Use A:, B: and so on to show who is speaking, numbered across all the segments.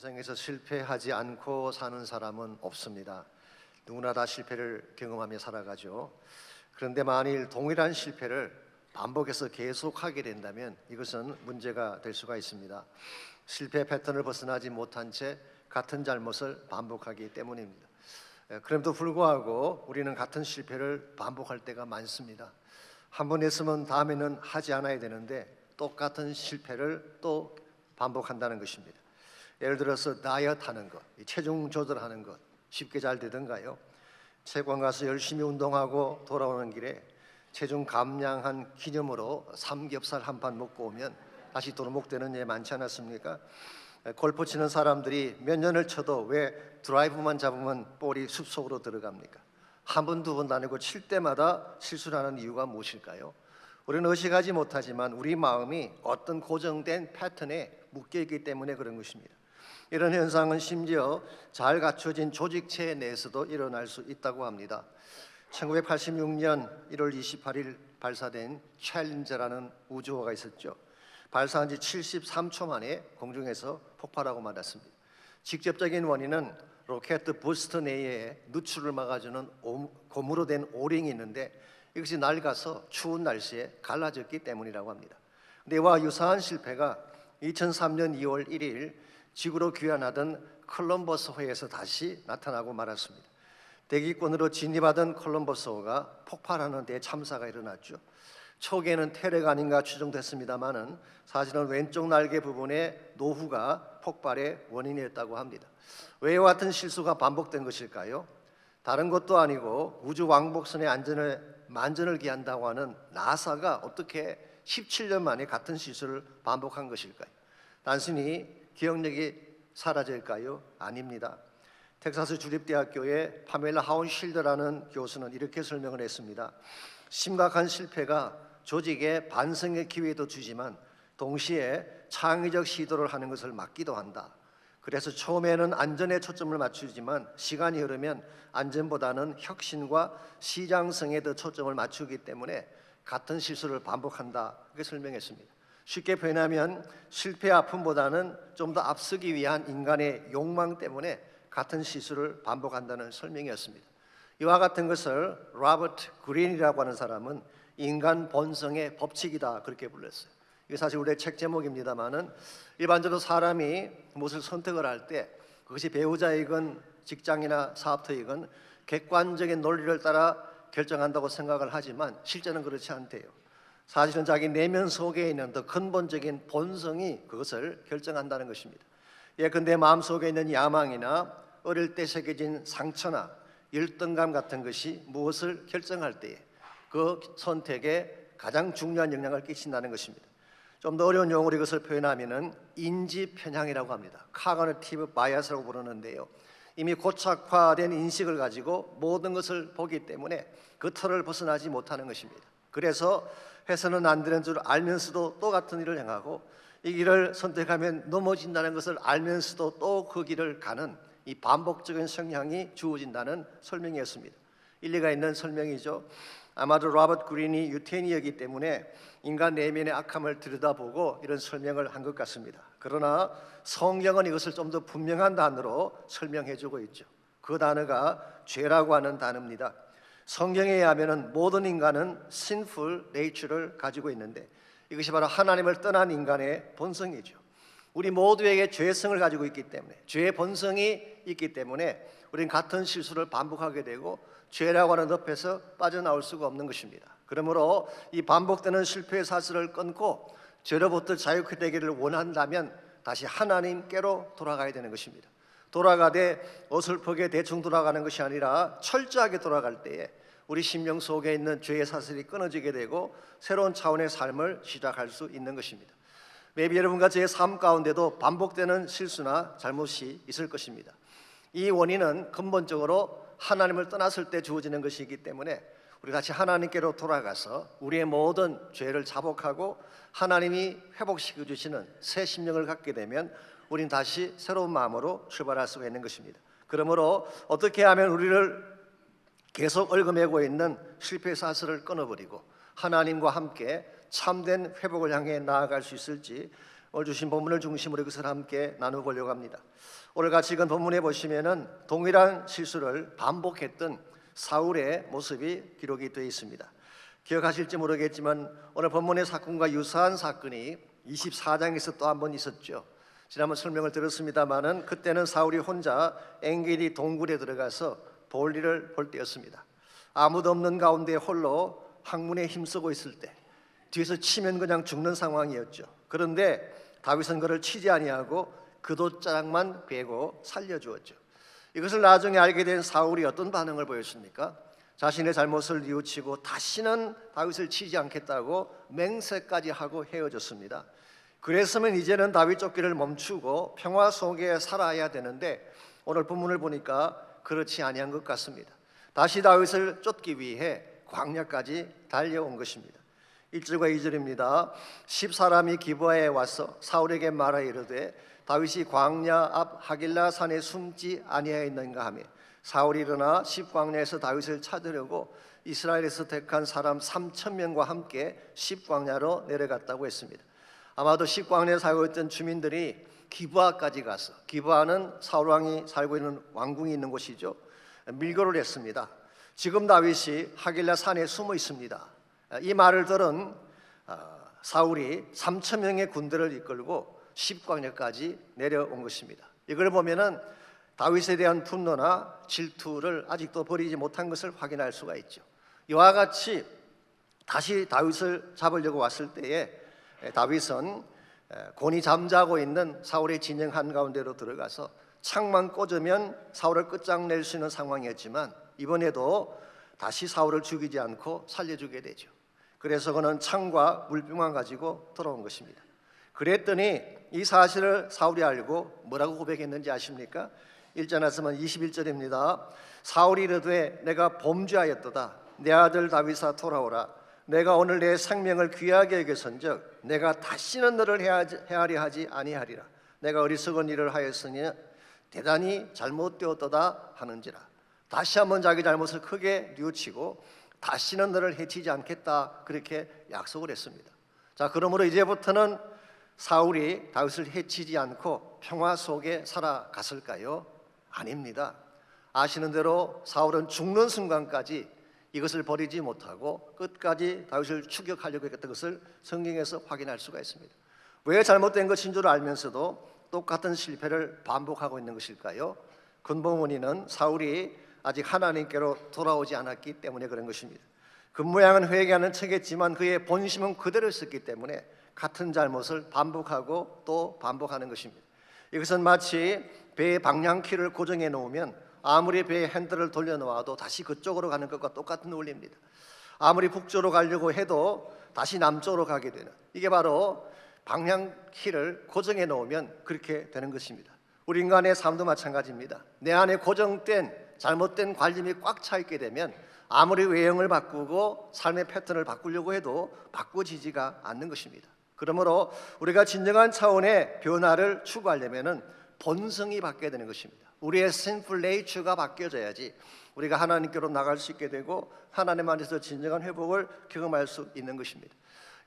A: 세상에서 실패하지 않고 사는 사람은 없습니다. 누구나 다 실패를 경험하며 살아가죠. 그런데 만일 동일한 실패를 반복해서 계속하게 된다면 이것은 문제가 될 수가 있습니다. 실패 패턴을 벗어나지 못한 채 같은 잘못을 반복하기 때문입니다. 그럼에도 불구하고 우리는 같은 실패를 반복할 때가 많습니다. 한 번 했으면 다음에는 하지 않아야 되는데 똑같은 실패를 또 반복한다는 것입니다. 예를 들어서 다이어트 하는 것, 체중 조절하는 것 쉽게 잘 되던가요? 체육관 가서 열심히 운동하고 돌아오는 길에 체중 감량한 기념으로 삼겹살 한 판 먹고 오면 다시 도루묵되는 예 많지 않았습니까? 골프 치는 사람들이 몇 년을 쳐도 왜 드라이브만 잡으면 볼이 숲속으로 들어갑니까? 한 번, 두 번도 아니고 칠 때마다 실수를 하는 이유가 무엇일까요? 우리는 의식하지 못하지만 우리 마음이 어떤 고정된 패턴에 묶여있기 때문에 그런 것입니다. 이런 현상은 심지어 잘 갖춰진 조직체 내에서도 일어날 수 있다고 합니다. 1986년 1월 28일 발사된 챌린저라는 우주호가 있었죠. 발사한 지 73초 만에 공중에서 폭발하고 말았습니다. 직접적인 원인은 로켓 부스터 내에 누출을 막아주는 고무로 된 오링이 있는데 이것이 낡아서 추운 날씨에 갈라졌기 때문이라고 합니다. 근데 이와 유사한 실패가 2003년 2월 1일 지구로 귀환하던 콜럼버스호에서 다시 나타나고 말았습니다. 대기권으로 진입하던 콜럼버스호가 폭발하는 데 참사가 일어났죠. 초기에는 테러가 아닌가 추정됐습니다마는 사실은 왼쪽 날개 부분의 노후가 폭발의 원인이었다고 합니다. 왜 이와 같은 실수가 반복된 것일까요? 다른 것도 아니고 우주 왕복선의 만전을 기한다고 하는 나사가 어떻게 17년 만에 같은 실수를 반복한 것일까요? 단순히 기억력이 사라질까요? 아닙니다. 텍사스 주립대학교의 파멜라 하운실드라는 교수는 이렇게 설명을 했습니다. 심각한 실패가 조직에 반성의 기회도 주지만 동시에 창의적 시도를 하는 것을 막기도 한다. 그래서 처음에는 안전에 초점을 맞추지만 시간이 흐르면 안전보다는 혁신과 시장성에 더 초점을 맞추기 때문에 같은 실수를 반복한다. 그렇게 설명했습니다. 쉽게 표현하면 실패 아픔보다는 좀 더 앞서기 위한 인간의 욕망 때문에 같은 실수를 반복한다는 설명이었습니다. 이와 같은 것을 로버트 그린이라고 하는 사람은 인간 본성의 법칙이다 그렇게 불렀어요. 이게 사실 우리의 책 제목입니다만은 일반적으로 사람이 무엇을 선택을 할 때 그것이 배우자이건 직장이나 사업터이건 객관적인 논리를 따라 결정한다고 생각을 하지만 실제는 그렇지 않대요. 사실은 자기 내면 속에 있는 더 근본적인 본성이 그것을 결정한다는 것입니다. 예컨대 마음속에 있는 야망이나 어릴 때 새겨진 상처나 열등감 같은 것이 무엇을 결정할 때에 그 선택에 가장 중요한 영향을 끼친다는 것입니다. 좀 더 어려운 용어로 이것을 표현하면은 인지 편향이라고 합니다. Cognitive bias라고 부르는데요. 이미 고착화된 인식을 가지고 모든 것을 보기 때문에 그 틀을 벗어나지 못하는 것입니다. 그래서 해서는 안 되는 줄 알면서도 또 같은 일을 행하고 이 길을 선택하면 넘어진다는 것을 알면서도 또 그 길을 가는 이 반복적인 성향이 주어진다는 설명이었습니다. 일리가 있는 설명이죠. 아마도 로버트 그린이 유태인이었기 때문에 인간 내면의 악함을 들여다보고 이런 설명을 한 것 같습니다. 그러나 성경은 이것을 좀 더 분명한 단어로 설명해주고 있죠. 그 단어가 죄라고 하는 단어입니다. 성경에 의하면 모든 인간은 sinful nature를 가지고 있는데 이것이 바로 하나님을 떠난 인간의 본성이죠. 우리 모두에게 죄성을 가지고 있기 때문에 죄의 본성이 있기 때문에 우리는 같은 실수를 반복하게 되고 죄라고 하는 늪에서 빠져나올 수가 없는 것입니다. 그러므로 이 반복되는 실패의 사슬을 끊고 죄로부터 자유케 되기를 원한다면 다시 하나님께로 돌아가야 되는 것입니다. 돌아가되 어설프게 대충 돌아가는 것이 아니라 철저하게 돌아갈 때에 우리 심령 속에 있는 죄의 사슬이 끊어지게 되고 새로운 차원의 삶을 시작할 수 있는 것입니다. maybe 여러분과 제 삶 가운데도 반복되는 실수나 잘못이 있을 것입니다. 이 원인은 근본적으로 하나님을 떠났을 때 주어지는 것이기 때문에 우리 다시 하나님께로 돌아가서 우리의 모든 죄를 자복하고 하나님이 회복시켜 주시는 새 심령을 갖게 되면 우린 다시 새로운 마음으로 출발할 수가 있는 것입니다. 그러므로 어떻게 하면 우리를 계속 얽어매고 있는 실패 사슬을 끊어버리고 하나님과 함께 참된 회복을 향해 나아갈 수 있을지 오늘 주신 본문을 중심으로 이것을 함께 나눠보려고 합니다. 오늘 같이 읽은 본문에 보시면은 동일한 실수를 반복했던 사울의 모습이 기록이 되어 있습니다. 기억하실지 모르겠지만 오늘 본문의 사건과 유사한 사건이 24장에서 또 한 번 있었죠. 지난번 설명을 들었습니다마는 그때는 사울이 혼자 엔게디 동굴에 들어가서 볼일을 볼 때였습니다. 아무도 없는 가운데 홀로 학문에 힘쓰고 있을 때 뒤에서 치면 그냥 죽는 상황이었죠. 그런데 다윗은 그를 치지 아니하고 그도자락만 베고 살려주었죠. 이것을 나중에 알게 된 사울이 어떤 반응을 보였습니까? 자신의 잘못을 뉘우치고 다시는 다윗을 치지 않겠다고 맹세까지 하고 헤어졌습니다. 그랬으면 이제는 다윗 쫓기를 멈추고 평화 속에 살아야 되는데 오늘 본문을 보니까 그렇지 아니한 것 같습니다. 다시 다윗을 쫓기 위해 광야까지 달려온 것입니다. 1절과 2절입니다. 10사람이 기브아에 와서 사울에게 말하 이르되 다윗이 광야 앞 하길라 산에 숨지 아니하였는가 하며 사울이 일어나 10광야에서 다윗을 찾으려고 이스라엘에서 택한 사람 3,000명과 함께 10광야로 내려갔다고 했습니다. 아마도 10광야에 살고 있던 주민들이 기브아까지 가서, 기브아는 사울 왕이 살고 있는 왕궁이 있는 곳이죠. 밀고를 했습니다. 지금 다윗이 하길라 산에 숨어 있습니다. 이 말을 들은 사울이 3,000명의 군대를 이끌고 10광야까지 내려온 것입니다. 이걸 보면은 다윗에 대한 분노나 질투를 아직도 버리지 못한 것을 확인할 수가 있죠. 이와 같이 다시 다윗을 잡으려고 왔을 때에 다윗은 곤히 잠자고 있는 사울의 진영 한가운데로 들어가서 창만 꽂으면 사울을 끝장낼 수 있는 상황이었지만 이번에도 다시 사울을 죽이지 않고 살려주게 되죠. 그래서 그는 창과 물병만 가지고 돌아온 것입니다. 그랬더니 이 사실을 사울이 알고 뭐라고 고백했는지 아십니까? 1절 말씀은 21절입니다. 사울이 이르되 내가 범죄하였도다. 내 아들 다윗아 돌아오라. 내가 오늘 내 생명을 귀하게 여겼은즉 내가 다시는 너를 해하려 하지 아니하리라. 내가 어리석은 일을 하였으니 대단히 잘못되었도다 하는지라. 다시 한번 자기 잘못을 크게 뉘우치고 다시는 너를 해치지 않겠다 그렇게 약속을 했습니다. 자, 그러므로 이제부터는 사울이 다윗을 해치지 않고 평화 속에 살아갔을까요? 아닙니다. 아시는 대로 사울은 죽는 순간까지 이것을 버리지 못하고 끝까지 다윗을 추격하려고 했던 것을 성경에서 확인할 수가 있습니다. 왜 잘못된 것인 줄 알면서도 똑같은 실패를 반복하고 있는 것일까요? 근본 원인은 사울이 아직 하나님께로 돌아오지 않았기 때문에 그런 것입니다. 겉모양은 회개하는 척했지만 그의 본심은 그대로 있었기 때문에 같은 잘못을 반복하고 또 반복하는 것입니다. 이것은 마치 배의 방향키를 고정해 놓으면 아무리 배의 핸들을 돌려놓아도 다시 그쪽으로 가는 것과 똑같은 원리입니다. 아무리 북쪽으로 가려고 해도 다시 남쪽으로 가게 되는, 이게 바로 방향키를 고정해 놓으면 그렇게 되는 것입니다. 우리 인간의 삶도 마찬가지입니다. 내 안에 고정된 잘못된 관념이 꽉 차 있게 되면 아무리 외형을 바꾸고 삶의 패턴을 바꾸려고 해도 바꾸지지가 않는 것입니다. 그러므로 우리가 진정한 차원의 변화를 추구하려면은 본성이 바뀌어야 되는 것입니다. 우리의 sinful nature가 바뀌어져야지 우리가 하나님께로 나갈 수 있게 되고 하나님 안에서 진정한 회복을 경험할 수 있는 것입니다.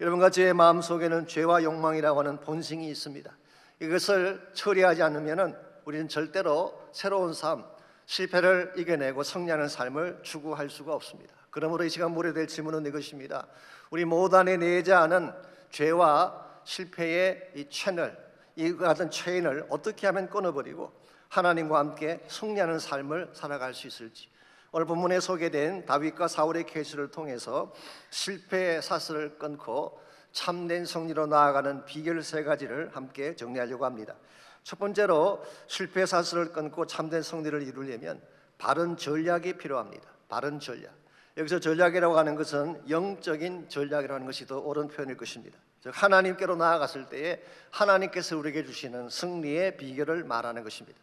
A: 여러분과 제 마음속에는 죄와 욕망이라고 하는 본성이 있습니다. 이것을 처리하지 않으면은 우리는 절대로 새로운 삶, 실패를 이겨내고 승리하는 삶을 추구할 수가 없습니다. 그러므로 이 시간 물어야 질문은 이것입니다. 우리 모두 안에 내재하는 죄와 실패의 이 채널, 이 같은 체인을 어떻게 하면 끊어버리고 하나님과 함께 승리하는 삶을 살아갈 수 있을지, 오늘 본문에 소개된 다윗과 사울의 케이스를 통해서 실패의 사슬을 끊고 참된 승리로 나아가는 비결 3가지를 함께 정리하려고 합니다. 첫 번째로 실패의 사슬을 끊고 참된 승리를 이루려면 바른 전략이 필요합니다. 바른 전략. 여기서 전략이라고 하는 것은 영적인 전략이라는 것이 더 옳은 표현일 것입니다. 즉 하나님께로 나아갔을 때에 하나님께서 우리에게 주시는 승리의 비결을 말하는 것입니다.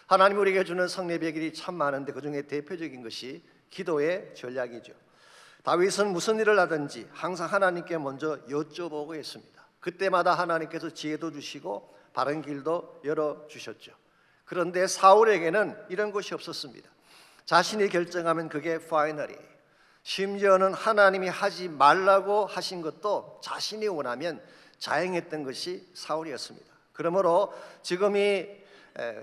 A: 하나님이 우리에게 주는 승리의 비결이 참 많은데 그중에 대표적인 것이 기도의 전략이죠. 다윗은 무슨 일을 하든지 항상 하나님께 먼저 여쭤보고 했습니다. 그때마다 하나님께서 지혜도 주시고 바른 길도 열어주셨죠. 그런데 사울에게는 이런 것이 없었습니다. 자신이 결정하면 그게 파이널이, 심지어는 하나님이 하지 말라고 하신 것도 자신이 원하면 자행했던 것이 사울이었습니다. 그러므로 지금 이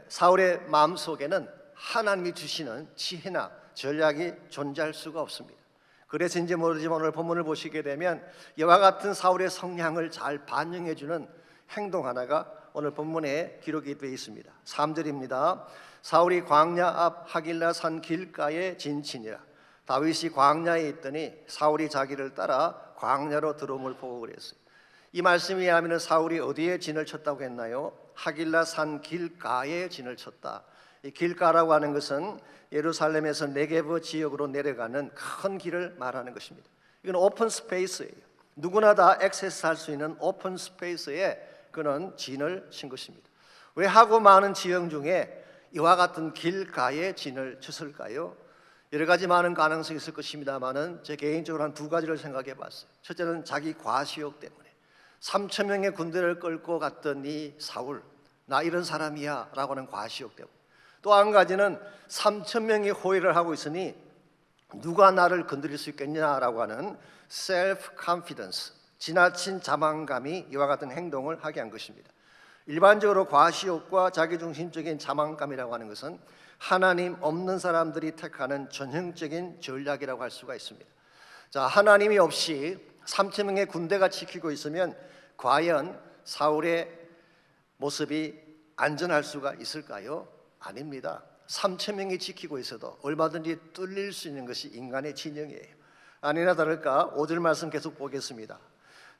A: 사울의 마음속에는 하나님이 주시는 지혜나 전략이 존재할 수가 없습니다. 그래서인지 모르지만 오늘 본문을 보시게 되면 이와 같은 사울의 성향을 잘 반영해주는 행동 하나가 오늘 본문에 기록이 되어 있습니다. 3절입니다. 사울이 광야 앞 하길라 산 길가에 진치니라. 다윗이 광야에 있더니 사울이 자기를 따라 광야로 들어옴을 보고 그랬어요. 이 말씀에 의하면 사울이 어디에 진을 쳤다고 했나요? 하길라 산 길가에 진을 쳤다. 이 길가라고 하는 것은 예루살렘에서 네게브 지역으로 내려가는 큰 길을 말하는 것입니다. 이건 오픈 스페이스예요. 누구나 다 액세스할 수 있는 오픈 스페이스에 그는 진을 친 것입니다. 왜 하고 많은 지형 중에 이와 같은 길가에 진을 쳤을까요? 여러 가지 많은 가능성이 있을 것입니다만은 제 개인적으로 한 두 가지를 생각해 봤어요. 첫째는 자기 과시욕 때문에 3천 명의 군대를 끌고 갔던 이 사울, 나 이런 사람이야 라고 하는 과시욕 때문에, 또 한 가지는 3천 명이 호위를 하고 있으니 누가 나를 건드릴 수 있겠냐라고 하는 self confidence, 지나친 자만감이 이와 같은 행동을 하게 한 것입니다. 일반적으로 과시욕과 자기중심적인 자만감이라고 하는 것은 하나님 없는 사람들이 택하는 전형적인 전략이라고 할 수가 있습니다. 자, 하나님이 없이 3천 명의 군대가 지키고 있으면 과연 사울의 모습이 안전할 수가 있을까요? 아닙니다. 3천 명이 지키고 있어도 얼마든지 뚫릴 수 있는 것이 인간의 진영이에요. 아니나 다를까 5절 말씀 계속 보겠습니다.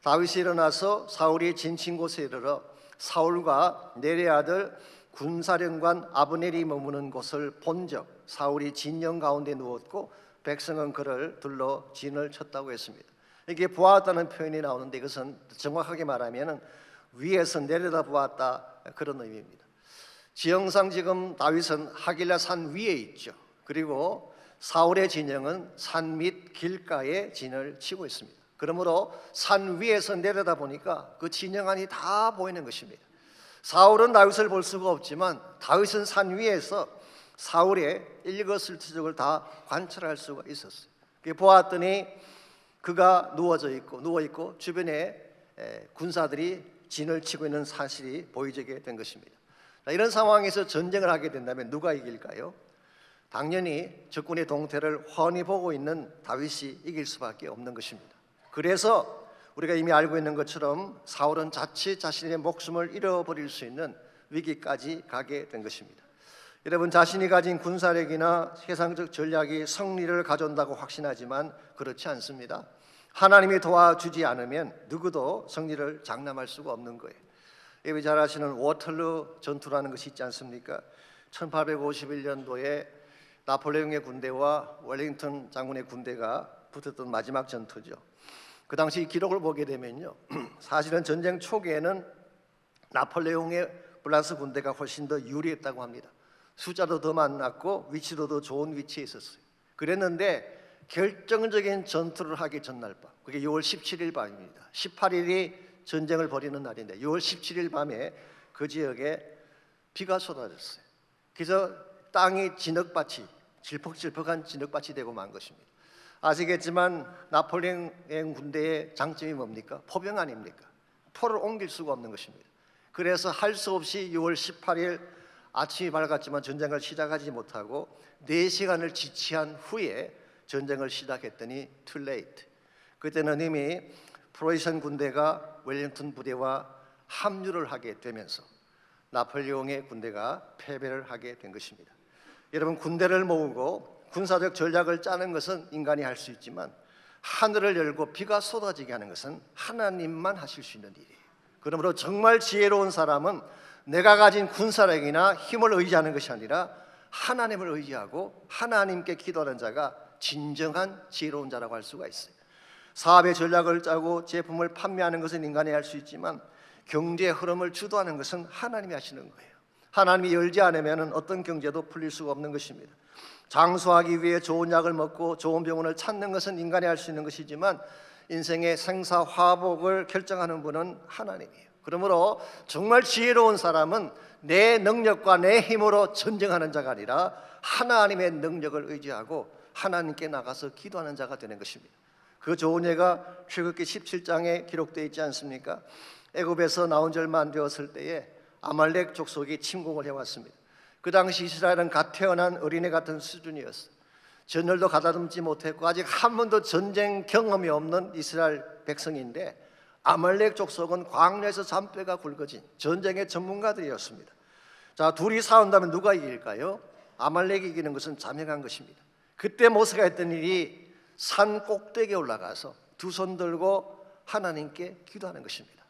A: 다윗이 일어나서 사울이 진친 곳에 이르러 사울과 내레 아들 군사령관 아브넬이 머무는 곳을 본적 사울이 진영 가운데 누웠고 백성은 그를 둘러 진을 쳤다고 했습니다. 이게 보았다는 표현이 나오는데 이것은 정확하게 말하면 위에서 내려다 보았다 그런 의미입니다. 지형상 지금 다윗은 하길라 산 위에 있죠. 그리고 사울의 진영은 산 밑 길가에 진을 치고 있습니다. 그러므로 산 위에서 내려다 보니까 그 진영 안이 다 보이는 것입니다. 사울은 다윗을 볼 수가 없지만 다윗은 산 위에서 사울의 일거수일투족을 다 관찰할 수가 있었어요. 보았더니 그가 누워 있고 주변에 군사들이 진을 치고 있는 사실이 보이게 된 것입니다. 이런 상황에서 전쟁을 하게 된다면 누가 이길까요? 당연히 적군의 동태를 훤히 보고 있는 다윗이 이길 수밖에 없는 것입니다. 그래서 우리가 이미 알고 있는 것처럼 사울은 자칫 자신의 목숨을 잃어버릴 수 있는 위기까지 가게 된 것입니다. 여러분, 자신이 가진 군사력이나 세상적 전략이 승리를 가져온다고 확신하지만 그렇지 않습니다. 하나님이 도와주지 않으면 누구도 승리를 장담할 수가 없는 거예요. 여러분이 잘 아시는 워털루 전투라는 것이 있지 않습니까? 1851년도에 나폴레옹의 군대와 웰링턴 장군의 군대가 붙었던 마지막 전투죠. 그 당시 기록을 보게 되면요, 사실은 전쟁 초기에는 나폴레옹의 프랑스 군대가 훨씬 더 유리했다고 합니다. 숫자도 더 많았고 위치도 더 좋은 위치에 있었어요. 그랬는데 결정적인 전투를 하기 전날 밤, 그게 6월 17일 밤입니다. 18일이 전쟁을 벌이는 날인데 6월 17일 밤에 그 지역에 비가 쏟아졌어요. 그래서 땅이 진흙밭이, 질퍽질퍽한 진흙밭이 되고 만 것입니다. 아시겠지만 나폴레옹 군대의 장점이 뭡니까? 포병 아닙니까? 포를 옮길 수가 없는 것입니다. 그래서 할 수 없이 6월 18일 아침이 밝았지만 전쟁을 시작하지 못하고 4시간을 지체한 후에 전쟁을 시작했더니 too late. 그때는 이미 프로이센 군대가 웰링턴 부대와 합류를 하게 되면서 나폴레옹의 군대가 패배를 하게 된 것입니다. 여러분, 군대를 모으고 군사적 전략을 짜는 것은 인간이 할 수 있지만 하늘을 열고 비가 쏟아지게 하는 것은 하나님만 하실 수 있는 일이에요. 그러므로 정말 지혜로운 사람은 내가 가진 군사력이나 힘을 의지하는 것이 아니라 하나님을 의지하고 하나님께 기도하는 자가 진정한 지혜로운 자라고 할 수가 있어요. 사업의 전략을 짜고 제품을 판매하는 것은 인간이 할 수 있지만 경제의 흐름을 주도하는 것은 하나님이 하시는 거예요. 하나님이 열지 않으면 어떤 경제도 풀릴 수가 없는 것입니다. 장수하기 위해 좋은 약을 먹고 좋은 병원을 찾는 것은 인간이 할 수 있는 것이지만 인생의 생사화복을 결정하는 분은 하나님이에요. 그러므로 정말 지혜로운 사람은 내 능력과 내 힘으로 전쟁하는 자가 아니라 하나님의 능력을 의지하고 하나님께 나가서 기도하는 자가 되는 것입니다. 그 좋은 예가 출애굽기 17장에 기록되어 있지 않습니까? 애굽에서 나온 지 얼마 안 되었을 때에 아말렉 족속이 침공을 해왔습니다. 그 당시 이스라엘은 갓 태어난 어린애 같은 수준이었어요. 전열도 가다듬지 못했고 아직 한 번도 전쟁 경험이 없는 이스라엘 백성인데 아말렉 족속은 광야에서 잔뼈가 굵어진 전쟁의 전문가들이었습니다. 자, 둘이 싸운다면 누가 이길까요? 아말렉이 이기는 것은 자명한 것입니다. 그때 모세가 했던 일이 산 꼭대기에 올라가서 두 손 들고 하나님께 기도하는 것입니다.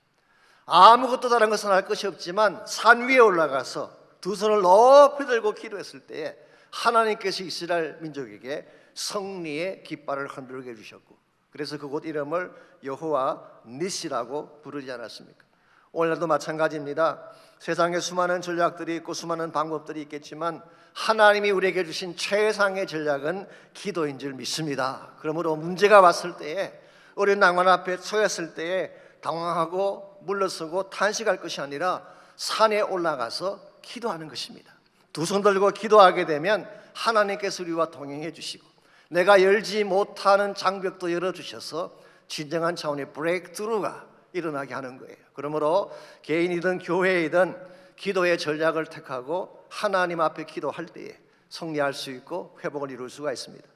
A: 아무것도 다른 것은 할 것이 없지만 산 위에 올라가서 두 손을 높이 들고 기도했을 때에 하나님께서 이스라엘 민족에게 승리의 깃발을 흔들게 해주셨고, 그래서 그곳 이름을 여호와 니시라고 부르지 않았습니까? 오늘날도 마찬가지입니다. 세상에 수많은 전략들이 있고 수많은 방법들이 있겠지만 하나님이 우리에게 주신 최상의 전략은 기도인 줄 믿습니다. 그러므로 문제가 왔을 때에, 어려운 난관 앞에 처했을 때에 당황하고 물러서고 탄식할 것이 아니라 산에 올라가서 기도하는 것입니다. 두 손 들고 기도하게 되면 하나님께서 우리와 동행해 주시고 내가 열지 못하는 장벽도 열어주셔서 진정한 차원의 브레이크트루가 일어나게 하는 거예요. 그러므로 개인이든 교회이든 기도의 전략을 택하고 하나님 앞에 기도할 때에 승리할 수 있고 회복을 이룰 수가 있습니다.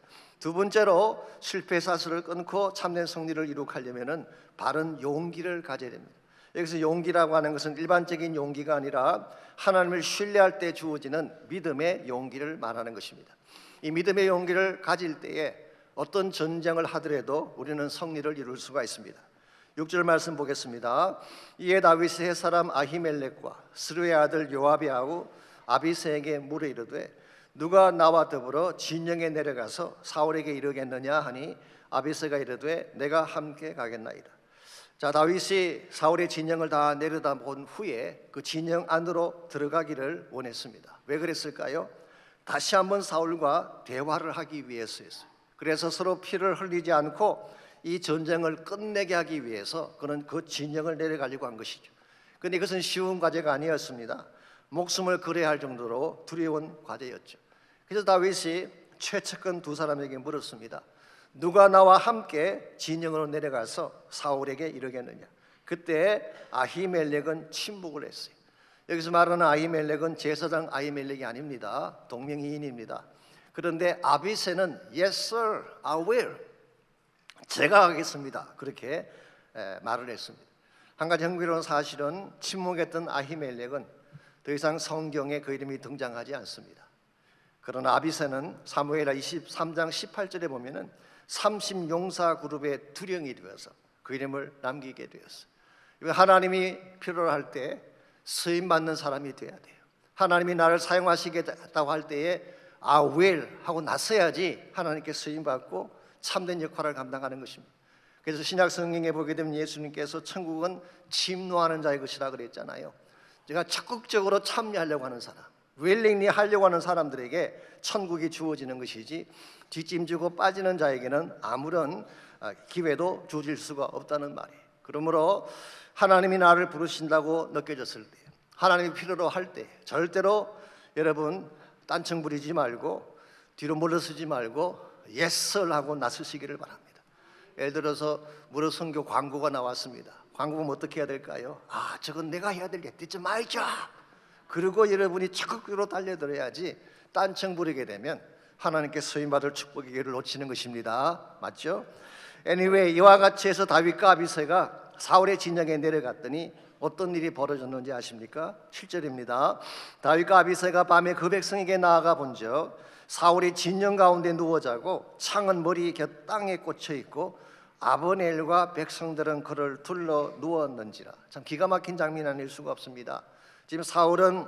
A: 두 번째로 실패 사슬을 끊고 참된 승리를 이룩하려면 바른 용기를 가져야 됩니다. 여기서 용기라고 하는 것은 일반적인 용기가 아니라 하나님을 신뢰할 때 주어지는 믿음의 용기를 말하는 것입니다. 이 믿음의 용기를 가질 때에 어떤 전쟁을 하더라도 우리는 승리를 이룰 수가 있습니다. 6절 말씀 보겠습니다. 이에 다윗이 햇사람 아히멜렉과 스루의 아들 요압이하고 아비새에게 물어 이르되 누가 나와 더불어 진영에 내려가서 사울에게 이르겠느냐 하니 아비새가 이르되 내가 함께 가겠나이다. 자, 다윗이 사울의 진영을 다 내려다본 후에 그 진영 안으로 들어가기를 원했습니다. 왜 그랬을까요? 다시 한번 사울과 대화를 하기 위해서였어요. 그래서 서로 피를 흘리지 않고 이 전쟁을 끝내게 하기 위해서 그는 그 진영을 내려가려고 한 것이죠. 그런데 이것은 쉬운 과제가 아니었습니다. 목숨을 걸어야 할 정도로 두려운 과제였죠. 그래서 다윗이 최측근 두 사람에게 물었습니다. 누가 나와 함께 진영으로 내려가서 사울에게 이르겠느냐? 그때 아히멜렉은 침묵을 했어요. 여기서 말하는 아히멜렉은 제사장 아히멜렉이 아닙니다. 동명이인입니다. 그런데 아비새는 Yes sir, I will. 제가 하겠습니다. 그렇게 말을 했습니다. 한 가지 흥미로운 사실은 침묵했던 아히멜렉은 더 이상 성경에 그 이름이 등장하지 않습니다. 그러나 아비새는 사무엘하 23장 18절에 보면은 30용사 그룹의 두령이 되어서 그 이름을 남기게 되었어요. 하나님이 필요로 할 때 쓰임 받는 사람이 돼야 돼요. 하나님이 나를 사용하시겠다고 할 때에 I will 하고 나서야지 하나님께 쓰임 받고 참된 역할을 감당하는 것입니다. 그래서 신약 성경에 보게 되면 예수님께서 천국은 침노하는 자의 것이라 그랬잖아요. 제가 적극적으로 참여하려고 하는 사람, willingly 하려고 하는 사람들에게 천국이 주어지는 것이지 뒷짐지고 빠지는 자에게는 아무런 기회도 주어질 수가 없다는 말이에요. 그러므로 하나님이 나를 부르신다고 느껴졌을 때, 하나님이 필요로 할 때 절대로 여러분 딴청 부리지 말고 뒤로 물러서지 말고 예스를 하고 나서시기를 바랍니다. 예를 들어서 무료 선교 광고가 나왔습니다. 광고는 어떻게 해야 될까요? 저건 내가 해야 되겠다. 듣지 말자. 그리고 여러분이 적극적으로 달려들어야지 딴청 부리게 되면 하나님께 쓰임받을 축복의 기회를 놓치는 것입니다. 맞죠? Anyway, 이와 같이 해서 다윗과 아비새가 사울의 진영에 내려갔더니 어떤 일이 벌어졌는지 아십니까? 7절입니다. 다윗과 아비새가 밤에 그 백성에게 나아가 본즉 사울이 진영 가운데 누워 자고 창은 머리 곁 땅에 꽂혀 있고 아브넬과 백성들은 그를 둘러 누웠는지라. 참 기가 막힌 장면 아닐 수가 없습니다. 지금 사울은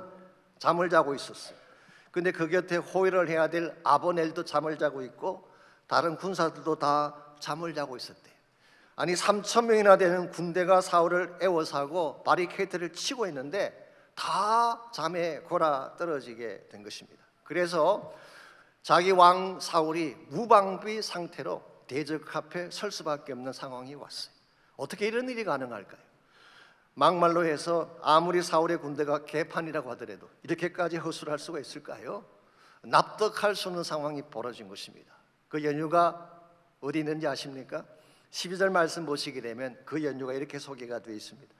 A: 잠을 자고 있었어요. 근데 그 곁에 호위를 해야 될 아브넬도 잠을 자고 있고 다른 군사들도 다 잠을 자고 있었대요. 아니 3천 명이나 되는 군대가 사울을 애워싸고 바리케이트를 치고 있는데 다 잠에 골아 떨어지게 된 것입니다. 그래서 자기 왕 사울이 무방비 상태로 대적 앞에 설 수밖에 없는 상황이 왔어요. 어떻게 이런 일이 가능할까요? 막말로 해서 아무리 사울의 군대가 개판이라고 하더라도 이렇게까지 허술할 수가 있을까요? 납득할 수 없는 상황이 벌어진 것입니다. 그 연유가 어디 있는지 아십니까? 12절 말씀 보시게 되면 그 연유가 이렇게 소개가 되어 있습니다.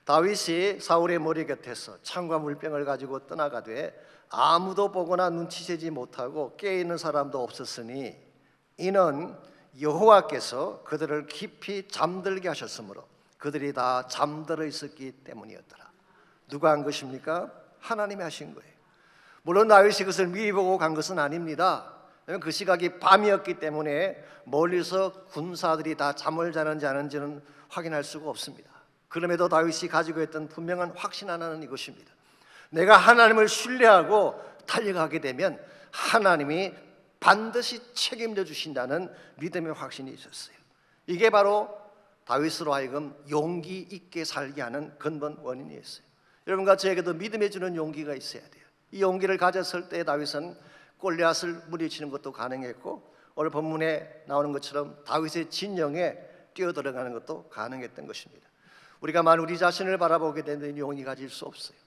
A: 다윗이 사울의 머리 곁에서 창과 물병을 가지고 떠나가되 아무도 보거나 눈치채지 못하고 깨있는 사람도 없었으니 이는 여호와께서 그들을 깊이 잠들게 하셨으므로 그들이 다 잠들어 있었기 때문이었더라. 누가 한 것입니까? 하나님이 하신 거예요. 물론 다윗이 그것을 미리 보고 간 것은 아닙니다. 그 시각이 밤이었기 때문에 멀리서 군사들이 다 잠을 자는지 안 하는지는 확인할 수가 없습니다. 그럼에도 다윗이 가지고 있던 분명한 확신 하나는 이것입니다. 내가 하나님을 신뢰하고 달려가게 되면 하나님이 반드시 책임져 주신다는 믿음의 확신이 있었어요. 이게 바로 다윗으로 하여금 용기 있게 살게 하는 근본 원인이었어요. 여러분과 저에게도 믿음에 주는 용기가 있어야 돼요. 이 용기를 가졌을 때 다윗은 골리앗을 물리치는 것도 가능했고 오늘 본문에 나오는 것처럼 다윗의 진영에 뛰어들어가는 것도 가능했던 것입니다. 우리가 만일 우리 자신을 바라보게 되면 용기 가질 수 없어요.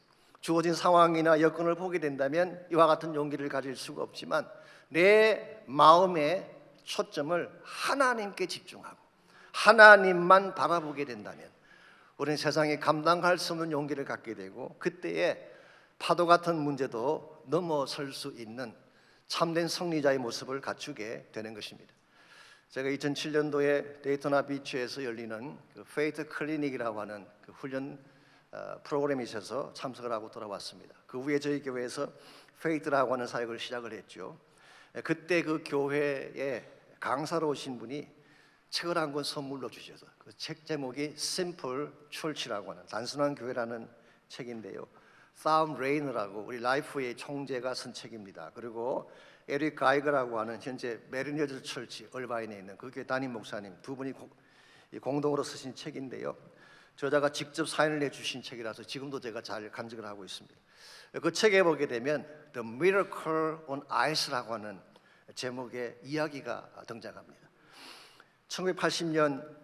A: 주어진 상황이나 여건을 보게 된다면 이와 같은 용기를 가질 수가 없지만 내 마음의 초점을 하나님께 집중하고 하나님만 바라보게 된다면 우리는 세상에 감당할 수 없는 용기를 갖게 되고 그때에 파도 같은 문제도 넘어설 수 있는 참된 승리자의 모습을 갖추게 되는 것입니다. 제가 2007년도에 데이토나 비치에서 열리는 그 페이트 클리닉이라고 하는 그 훈련 프로그램이 있어서 참석을 하고 돌아왔습니다. 그 후에 저희 교회에서 페이트라고 하는 사역을 시작을 했죠. 그때 그 교회에 강사로 오신 분이 책을 한 권 선물로 주셔서 그 책 제목이 Simple Church라고 하는 단순한 교회라는 책인데요. 사움 레이너라고 우리 라이프의 총재가 쓴 책입니다. 그리고 에릭 가이거라고 하는 현재 메리니어즈 철치 얼바인에 있는 그 교회 담임 목사님 두 분이 공동으로 쓰신 책인데요. 저자가 직접 사인을 내주신 책이라서 지금도 제가 잘 간직을 하고 있습니다. 그 책에 보게 되면 The Miracle on Ice라고 하는 제목의 이야기가 등장합니다. 1980년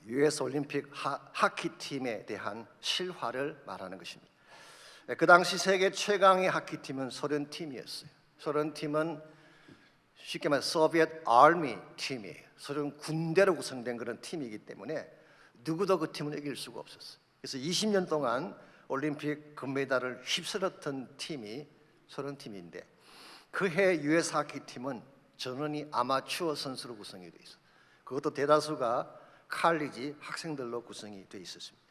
A: US 올림픽 하키팀에 대한 실화를 말하는 것입니다. 그 당시 세계 최강의 하키팀은 소련팀이었어요. 소련팀은 쉽게 말해 소비에트 아미 팀이에요. 소련 군대로 구성된 그런 팀이기 때문에 누구도 그 팀을 이길 수가 없었어요. 그래서 20년 동안 올림픽 금메달을 휩쓸었던 팀이 소련팀인데 그해 US 하키팀은 전원이 아마추어 선수로 구성이 되어 있어요. 그것도 대다수가 칼리지 학생들로 구성이 되어 있었습니다.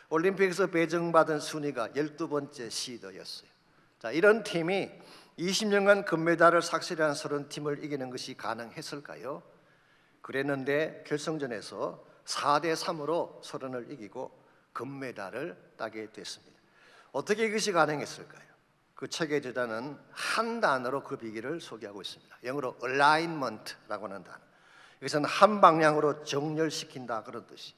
A: 올림픽에서 배정받은 순위가 12번째 시드였어요. 자, 이런 팀이 20년간 금메달을 삭제한 소련팀을 이기는 것이 가능했을까요? 그랬는데 결승전에서 4대3으로 소련을 이기고 금메달을 따게 됐습니다. 어떻게 이것이 가능했을까요? 그 책의 저자는 한 단어로 그 비결을 소개하고 있습니다. 영어로 alignment라고 하는 단어. 이것은 한 방향으로 정렬시킨다 그런 뜻이.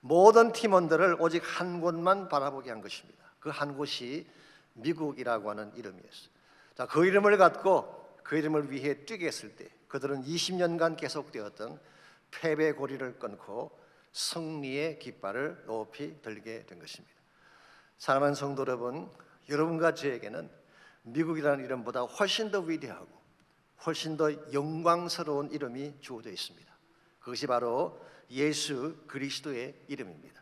A: 모든 팀원들을 오직 한 곳만 바라보게 한 것입니다. 그 한 곳이 미국이라고 하는 이름이었어요. 자, 그 이름을 갖고 그 이름을 위해 뛰게 했을 때 그들은 20년간 계속되었던 패배 고리를 끊고 승리의 깃발을 높이 들게 된 것입니다. 사랑하는 성도 여러분, 여러분과 저에게는 미국이라는 이름보다 훨씬 더 위대하고 훨씬 더 영광스러운 이름이 주어져 있습니다. 그것이 바로 예수 그리스도의 이름입니다.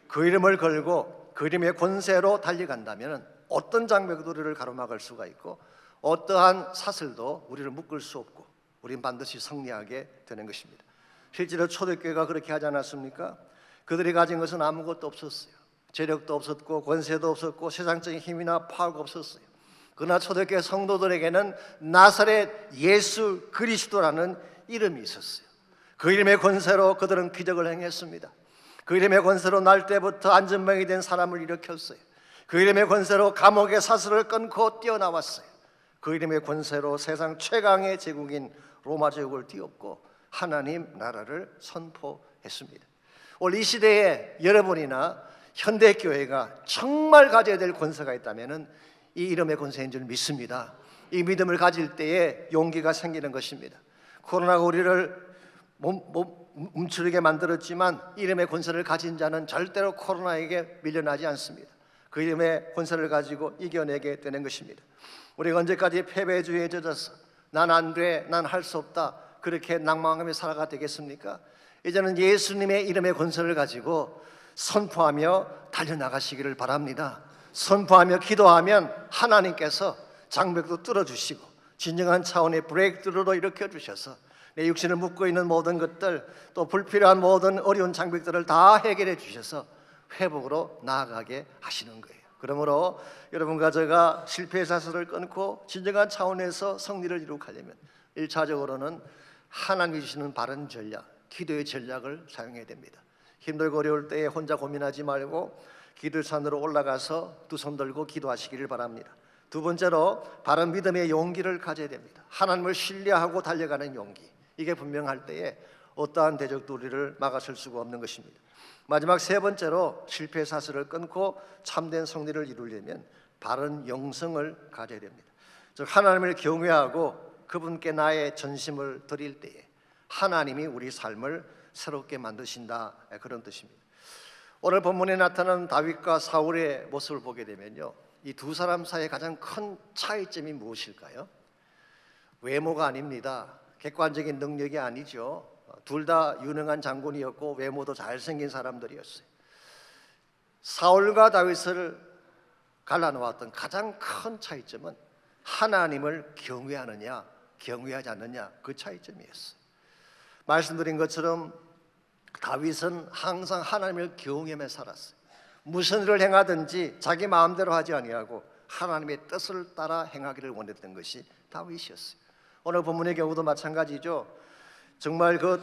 A: 그 이름을 걸고 그 이름의 권세로 달려간다면 어떤 장벽도 우리를 가로막을 수가 있고 어떠한 사슬도 우리를 묶을 수 없고 우리는 반드시 승리하게 되는 것입니다. 실제로 초대교회가 그렇게 하지 않았습니까? 그들이 가진 것은 아무것도 없었어요. 재력도 없었고 권세도 없었고 세상적인 힘이나 파워가 없었어요. 그러나 초대교회 성도들에게는 나사렛 예수 그리스도라는 이름이 있었어요. 그 이름의 권세로 그들은 기적을 행했습니다. 그 이름의 권세로 날 때부터 안전병이 된 사람을 일으켰어요. 그 이름의 권세로 감옥의 사슬을 끊고 뛰어나왔어요. 그 이름의 권세로 세상 최강의 제국인 로마 제국을 뛰었고 하나님 나라를 선포했습니다. 오늘 이 시대에 여러분이나 현대교회가 정말 가져야 될 권세가 있다면 이 이름의 권세인 줄 믿습니다. 이 믿음을 가질 때에 용기가 생기는 것입니다. 코로나가 우리를 움츠리게 만들었지만 이름의 권세를 가진 자는 절대로 코로나에게 밀려나지 않습니다. 그 이름의 권세를 가지고 이겨내게 되는 것입니다. 우리가 언제까지 패배주의에 젖어서 난 안 돼, 난 할 수 없다 그렇게 낭망하며 살아가 되겠습니까? 이제는 예수님의 이름의 권세를 가지고 선포하며 달려나가시기를 바랍니다. 선포하며 기도하면 하나님께서 장벽도 뚫어주시고 진정한 차원의 브레이크스루로 일으켜 주셔서 내 육신을 묶고 있는 모든 것들, 또 불필요한 모든 어려운 장벽들을 다 해결해 주셔서 회복으로 나아가게 하시는 거예요. 그러므로 여러분과 제가 실패의 사슬을 끊고 진정한 차원에서 승리를 이룩하려면 1차적으로는 하나님이 주시는 바른 전략, 기도의 전략을 사용해야 됩니다. 힘들고 어려울 때에 혼자 고민하지 말고 기도 산으로 올라가서 두 손 들고 기도하시기를 바랍니다. 두 번째로 바른 믿음의 용기를 가져야 됩니다. 하나님을 신뢰하고 달려가는 용기, 이게 분명할 때에 어떠한 대적도 우리를 막아설 수가 없는 것입니다. 마지막 세 번째로 실패의 사슬을 끊고 참된 승리를 이루려면 바른 영성을 가져야 됩니다. 즉 하나님을 경외하고 그분께 나의 전심을 드릴 때에 하나님이 우리 삶을 새롭게 만드신다, 그런 뜻입니다. 오늘 본문에 나타난 다윗과 사울의 모습을 보게 되면요, 이 두 사람 사이의 가장 큰 차이점이 무엇일까요? 외모가 아닙니다. 객관적인 능력이 아니죠. 둘 다 유능한 장군이었고 외모도 잘생긴 사람들이었어요. 사울과 다윗을 갈라놓았던 가장 큰 차이점은 하나님을 경외하느냐 경외하지 않느냐, 그 차이점이었어요. 말씀드린 것처럼 다윗은 항상 하나님을 경외하며 살았어요. 무슨 일을 행하든지 자기 마음대로 하지 아니하고 하나님의 뜻을 따라 행하기를 원했던 것이 다윗이었어요. 오늘 본문의 경우도 마찬가지죠. 정말 그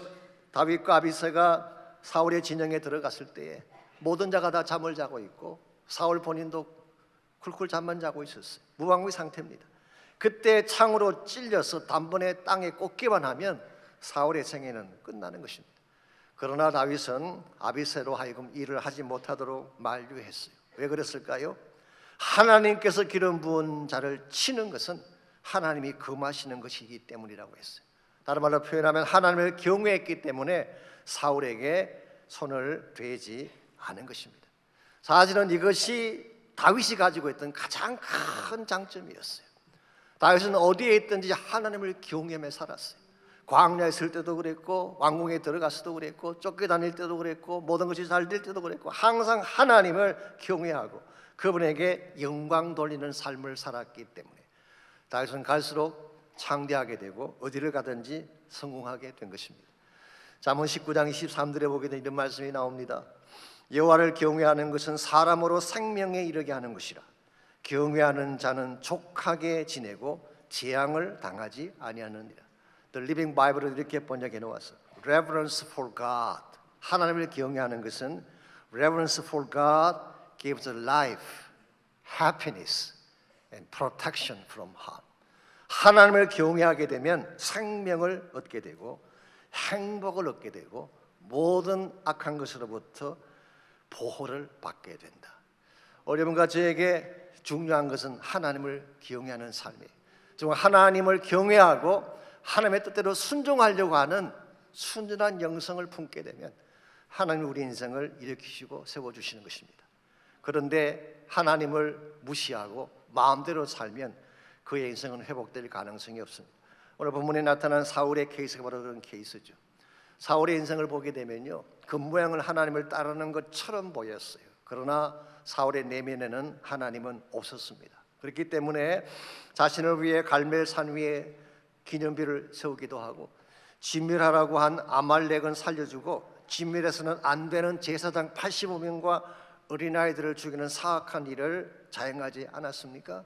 A: 다윗과 아비새가 사울의 진영에 들어갔을 때에 모든 자가 다 잠을 자고 있고 사울 본인도 쿨쿨 잠만 자고 있었어요. 무방비 상태입니다. 그때 창으로 찔려서 단번에 땅에 꽂기만 하면 사울의 생애는 끝나는 것입니다. 그러나 다윗은 아비새로 하여금 일을 하지 못하도록 만류했어요. 왜 그랬을까요? 하나님께서 기름 부은 자를 치는 것은 하나님이 금하시는 것이기 때문이라고 했어요. 다른 말로 표현하면 하나님을 경외했기 때문에 사울에게 손을 대지 않은 것입니다. 사실은 이것이 다윗이 가지고 있던 가장 큰 장점이었어요. 다윗은 어디에 있든지 하나님을 경외하며 살았어요. 광야에 있을 때도 그랬고 왕궁에 들어갔을 때도 그랬고 쫓겨다닐 때도 그랬고 모든 것이 잘 될 때도 그랬고 항상 하나님을 경외하고 그분에게 영광 돌리는 삶을 살았기 때문에 다윗은 갈수록 창대하게 되고 어디를 가든지 성공하게 된 것입니다. 잠언 19장 23절에 보게 되면 이런 말씀이 나옵니다. 여호와를 경외하는 것은 사람으로 생명에 이르게 하는 것이라. 경외하는 자는 족하게 지내고 재앙을 당하지 아니하느니라. The Living Bible을 이렇게 번역해 놓았어. Reverence for God. 하나님을 경외하는 것은 Reverence for God gives life, happiness, and protection from harm. 하나님을 경외하게 되면 생명을 얻게 되고 행복을 얻게 되고 모든 악한 것으로부터 보호를 받게 된다. 여러분과 저에게 중요한 것은 하나님을 경외하는 삶이에요. 정말 하나님을 경외하고 하나님의 뜻대로 순종하려고 하는 순전한 영성을 품게 되면 하나님이 우리 인생을 일으키시고 세워주시는 것입니다. 그런데 하나님을 무시하고 마음대로 살면 그의 인생은 회복될 가능성이 없습니다. 오늘 본문에 나타난 사울의 케이스가 바로 그런 케이스죠. 사울의 인생을 보게 되면요, 겉모양을 하나님을 따르는 것처럼 보였어요. 그러나 사울의 내면에는 하나님은 없었습니다. 그렇기 때문에 자신을 위해 갈멜산 위에 기념비를 세우기도 하고 진멸하라고 한 아말렉은 살려주고 진멸해서는 안 되는 제사장 85명과 어린아이들을 죽이는 사악한 일을 자행하지 않았습니까?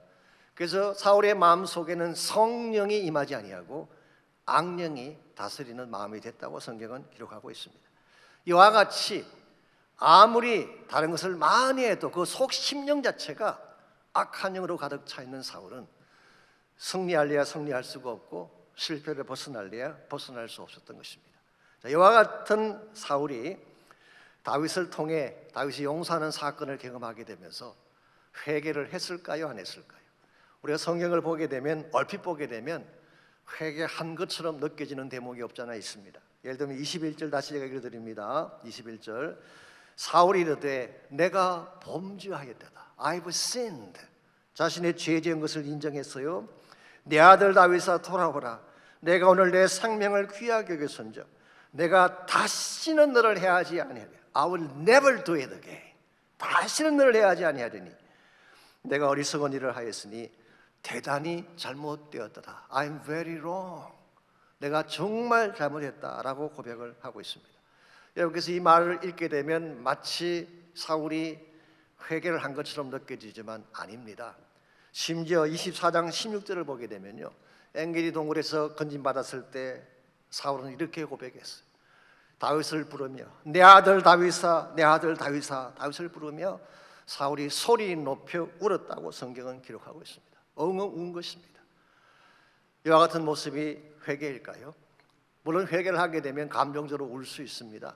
A: 그래서 사울의 마음속에는 성령이 임하지 아니하고 악령이 다스리는 마음이 됐다고 성경은 기록하고 있습니다. 이와 같이 아무리 다른 것을 많이 해도 그 속 심령 자체가 악한 영으로 가득 차 있는 사울은 승리할래야 승리할 수가 없고 실패를 벗어날래야 벗어날 수 없었던 것입니다. 이와 같은 사울이 다윗을 통해 다윗이 용서하는 사건을 경험하게 되면서 회개를 했을까요? 안 했을까요? 우리가 성경을 보게 되면 얼핏 보게 되면 회개한 것처럼 느껴지는 대목이 없잖아 있습니다. 예를 들면 21절 다시 제가 읽어드립니다. 21절 사울이 이르되 내가 범죄하였다. I've sinned. 자신의 죄 지은 것을 인정했어요. 내 아들 다윗아 돌아오라. 내가 오늘 내 생명을 귀하게 여겼은즉 내가 다시는 너를 해하지 아니하리라. I will never do it again. 다시는 너를 해하지 아니하리니 내가 어리석은 일을 하였으니 대단히 잘못되었더라. I'm very wrong. 내가 정말 잘못했다라고 고백을 하고 있습니다. 여러분께서 이 말을 읽게 되면 마치 사울이 회개를 한 것처럼 느껴지지만 아닙니다. 심지어 24장 16절을 보게 되면요, 엔게디 동굴에서 건진받았을 때 사울은 이렇게 고백했어요. 다윗을 부르며 내 아들 다윗아, 내 아들 다윗아, 다윗을 부르며 사울이 소리 높여 울었다고 성경은 기록하고 있습니다. 엉엉 운 것입니다. 이와 같은 모습이 회개일까요? 물론 회개를 하게 되면 감정적으로 울 수 있습니다.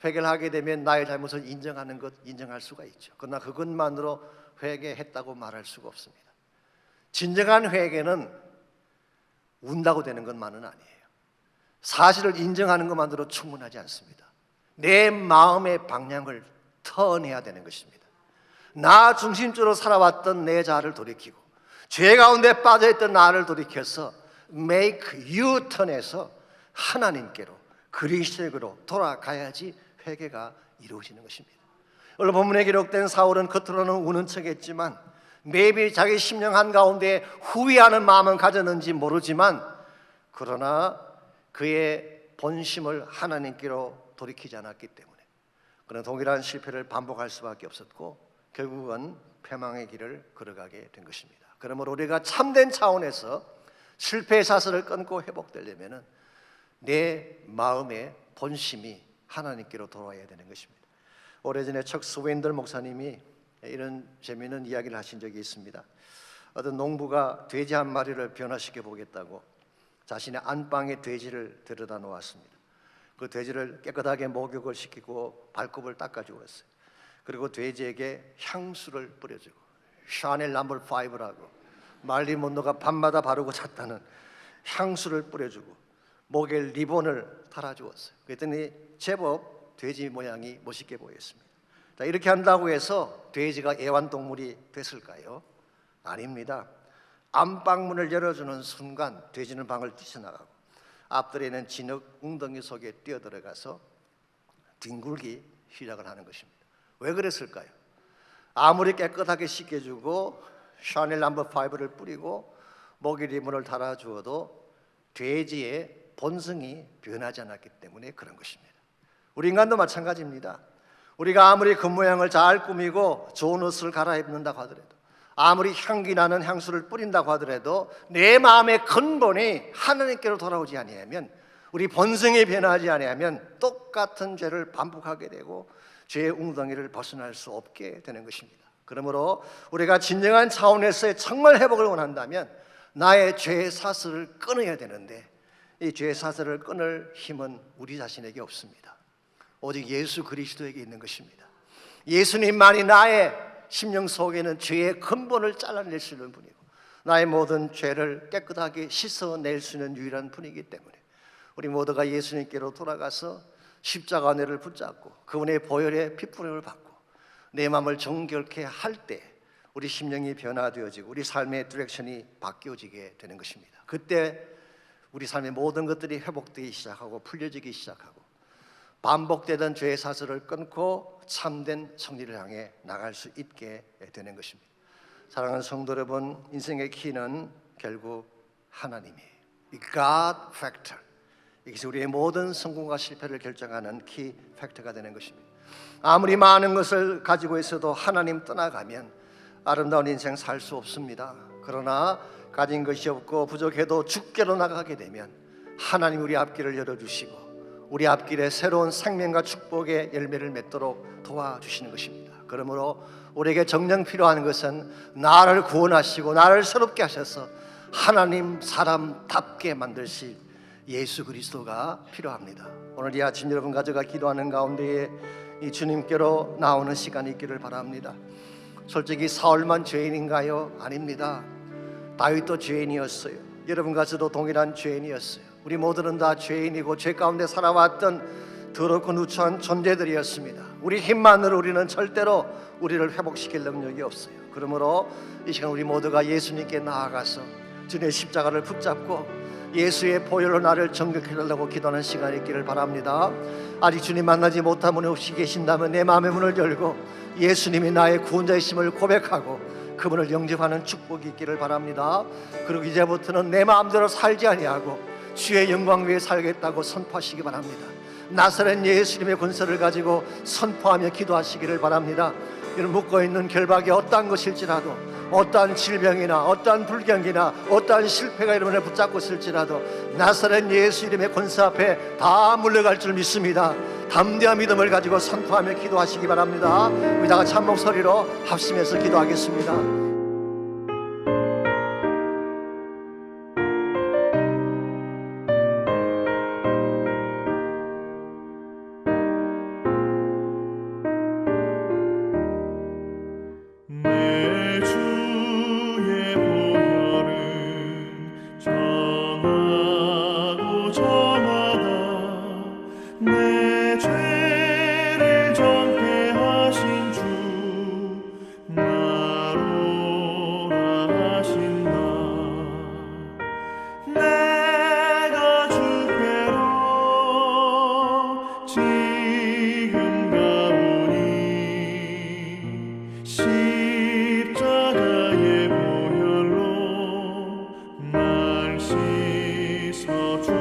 A: 회개를 하게 되면 나의 잘못을 인정하는 것, 인정할 수가 있죠. 그러나 그것만으로 회개했다고 말할 수가 없습니다. 진정한 회개는 운다고 되는 것만은 아니에요. 사실을 인정하는 것만으로 충분하지 않습니다. 내 마음의 방향을 턴해야 되는 것입니다. 나 중심적으로 살아왔던 내 자아를 돌이키고 죄 가운데 빠져있던 나를 돌이켜서 make U-turn해서 하나님께로, 그리스도에게로 돌아가야지 회개가 이루어지는 것입니다. 오늘 본문에 기록된 사울은 겉으로는 우는 척했지만 maybe 자기 심령 한가운데 후회하는 마음은 가졌는지 모르지만 그러나 그의 본심을 하나님께로 돌이키지 않았기 때문에 그는 동일한 실패를 반복할 수밖에 없었고 결국은 패망의 길을 걸어가게 된 것입니다. 그러므로 우리가 참된 차원에서 실패의 사슬을 끊고 회복되려면 내 마음의 본심이 하나님께로 돌아와야 되는 것입니다. 오래전에 척 스웨인들 목사님이 이런 재미있는 이야기를 하신 적이 있습니다. 어떤 농부가 돼지 한 마리를 변화시켜 보겠다고 자신의 안방에 돼지를 들여다 놓았습니다. 그 돼지를 깨끗하게 목욕을 시키고 발굽을 닦아주었어요. 그리고 돼지에게 향수를 뿌려주고 샤넬 넘버 5라고 말린 몬로가 밤마다 바르고 잤다는 향수를 뿌려주고 목에 리본을 달아주었어요. 그랬더니 제법 돼지 모양이 멋있게 보였습니다. 자, 이렇게 한다고 해서 돼지가 애완동물이 됐을까요? 아닙니다. 안방문을 열어주는 순간 돼지는 방을 뛰쳐나가고 앞들에 있는 진흙 웅덩이 속에 뛰어들어가서 뒹굴기 시작을 하는 것입니다. 왜 그랬을까요? 아무리 깨끗하게 씻겨주고 샤넬 넘버 5를 뿌리고 목에 리본을 달아주어도 돼지의 본성이 변하지 않았기 때문에 그런 것입니다. 우리 인간도 마찬가지입니다. 우리가 아무리 겉모양을 잘 꾸미고 좋은 옷을 갈아입는다고 하더라도 아무리 향기 나는 향수를 뿌린다고 하더라도 내 마음의 근본이 하나님께로 돌아오지 아니하면 우리 본성이 변하지 아니하면 똑같은 죄를 반복하게 되고 죄의 웅덩이를 벗어날 수 없게 되는 것입니다. 그러므로 우리가 진정한 차원에서의 정말 회복을 원한다면 나의 죄의 사슬을 끊어야 되는데 이 죄의 사슬을 끊을 힘은 우리 자신에게 없습니다. 오직 예수 그리스도에게 있는 것입니다. 예수님만이 나의 심령 속에는 죄의 근본을 잘라낼 수 있는 분이고 나의 모든 죄를 깨끗하게 씻어낼 수 있는 유일한 분이기 때문에 우리 모두가 예수님께로 돌아가서 십자가 은혜를 붙잡고 그분의 보혈의 피부름을 받고 내 마음을 정결케 할 때 우리 심령이 변화되어지고 우리 삶의 디렉션이 바뀌어지게 되는 것입니다. 그때 우리 삶의 모든 것들이 회복되기 시작하고 풀려지기 시작하고 반복되던 죄의 사슬을 끊고 참된 승리를 향해 나갈 수 있게 되는 것입니다. 사랑하는 성도 여러분, 인생의 키는 결국 하나님이에요. 이 God factor, 이것이 우리의 모든 성공과 실패를 결정하는 키 팩터가 되는 것입니다. 아무리 많은 것을 가지고 있어도 하나님 떠나가면 아름다운 인생 살 수 없습니다. 그러나 가진 것이 없고 부족해도 주께로 나가게 되면 하나님 우리 앞길을 열어주시고 우리 앞길에 새로운 생명과 축복의 열매를 맺도록 도와주시는 것입니다. 그러므로 우리에게 정녕 필요한 것은 나를 구원하시고 나를 새롭게 하셔서 하나님 사람답게 만드실 예수 그리스도가 필요합니다. 오늘 이 아침 여러분 가져가 기도하는 가운데에 이 주님께로 나오는 시간이 있기를 바랍니다. 솔직히 사울만 죄인인가요? 아닙니다. 다윗도 죄인이었어요. 여러분 같이도 동일한 죄인이었어요. 우리 모두는 다 죄인이고 죄 가운데 살아왔던 더럽고 누추한 존재들이었습니다. 우리 힘만으로 우리는 절대로 우리를 회복시킬 능력이 없어요. 그러므로 이 시간 우리 모두가 예수님께 나아가서 주님의 십자가를 붙잡고 예수의 보혈로 나를 정결해달라고 기도하는 시간이 있기를 바랍니다. 아직 주님 만나지 못한 분이 혹시 계신다면 내 마음의 문을 열고 예수님이 나의 구원자이심을 고백하고 그분을 영접하는 축복이 있기를 바랍니다. 그리고 이제부터는 내 마음대로 살지 아니하고 주의 영광 위에 살겠다고 선포하시기 바랍니다. 나사렛 예수님의 권세를 가지고 선포하며 기도하시기를 바랍니다. 이런 묶어있는 결박이 어떠한 것일지라도, 어떠한 질병이나 어떠한 불경이나 어떠한 실패가 여러분을 붙잡고 있을지라도 나사렛 예수 이름의 권세 앞에 다 물러갈 줄 믿습니다. 담대한 믿음을 가지고 선포하며 기도하시기 바랍니다. 우리 다 같이 한 목소리로 합심해서 기도하겠습니다.
B: 내 주의 보혈은 정하고 정하다 내 죄를 정죄하신 주 나로라 하신다. 내가 주께로 지금 가오니 십자가의 보혈로 날 씻어주